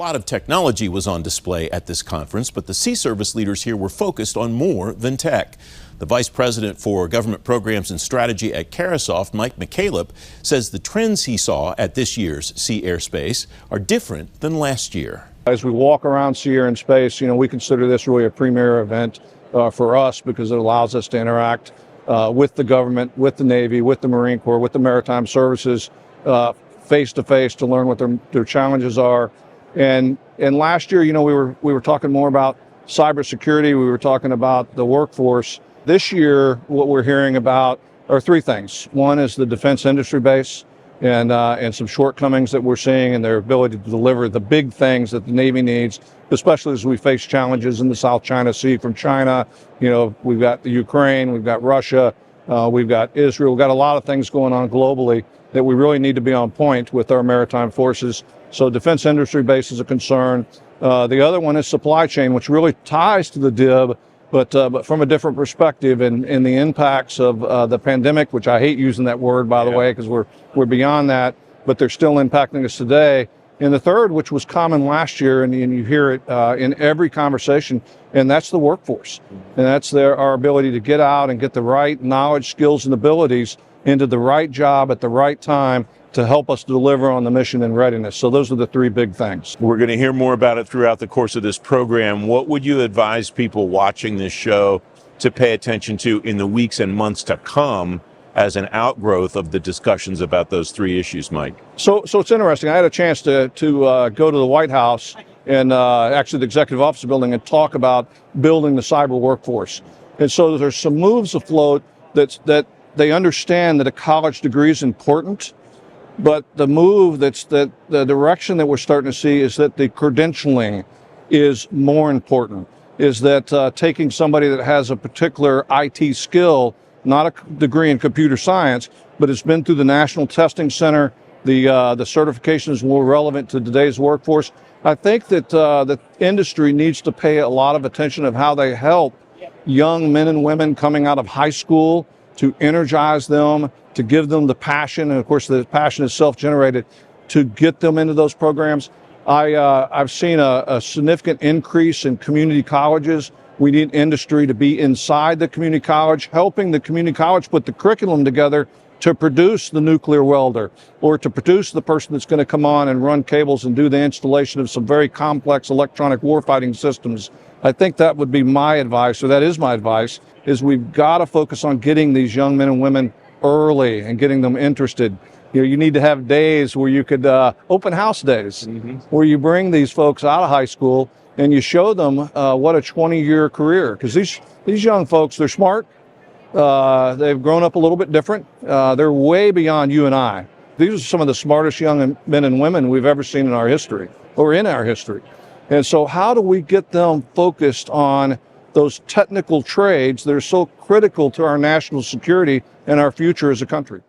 lot of technology was on display at this conference, but the Sea Service leaders here were focused on more than tech. The Vice President for Government Programs and Strategy at Carahsoft, McCalip, says the trends he saw at this year's Sea Airspace are different than last year. As we walk around Sea Air and Space, we consider this really a premier event for us because it allows us to interact with the government, with the Navy, with the Marine Corps, with the Maritime Services, face to face to learn what their challenges are. And last year, we were talking more about cybersecurity. We were talking about the workforce. This year, what we're hearing about are three things. One is the defense industry base and some shortcomings that we're seeing in their ability to deliver the big things that the Navy needs, especially as we face challenges in the South China Sea from China. We've got the Ukraine, we've got Russia, we've got Israel, we've got a lot of things going on globally that we really need to be on point with our maritime forces. So defense industry base is a concern. The other one is supply chain, which really ties to the DIB, but from a different perspective and the impacts of the pandemic, which I hate using that word, by the way, because we're beyond that, but they're still impacting us today. And the third, which was common last year, and you hear it in every conversation, and that's the workforce. And that's our ability to get out and get the right knowledge, skills, and abilities into the right job at the right time to help us deliver on the mission and readiness. So those are the three big things. We're going to hear more about it throughout the course of this program. What would you advise people watching this show to pay attention to in the weeks and months to come as an outgrowth of the discussions about those three issues, Mike? So it's interesting. I had a chance to go to the White House and actually the Executive Office building and talk about building the cyber workforce. And so there's some moves afloat that they understand that a college degree is important. But the move the direction that we're starting to see is that the credentialing is more important, is that taking somebody that has a particular IT skill, not a degree in computer science, but it's been through the National Testing Center, the certification is more relevant to today's workforce. I think that the industry needs to pay a lot of attention of how they help young men and women coming out of high school to energize them, to give them the passion, and of course the passion is self-generated, to get them into those programs. I've seen a significant increase in community colleges. We need industry to be inside the community college, helping the community college put the curriculum together to produce the nuclear welder or to produce the person that's going to come on and run cables and do the installation of some very complex electronic warfighting systems. I think that would be my advice, or that is my advice, is we've got to focus on getting these young men and women early and getting them interested. You need to have days where you could, open house days, where you bring these folks out of high school and you show them what a 20-year career, because these young folks, they're smart. They've grown up a little bit different. They're way beyond you and I. These are some of the smartest young men and women we've ever seen in our history, or in our history. And so how do we get them focused on those technical trades that are so critical to our national security and our future as a country?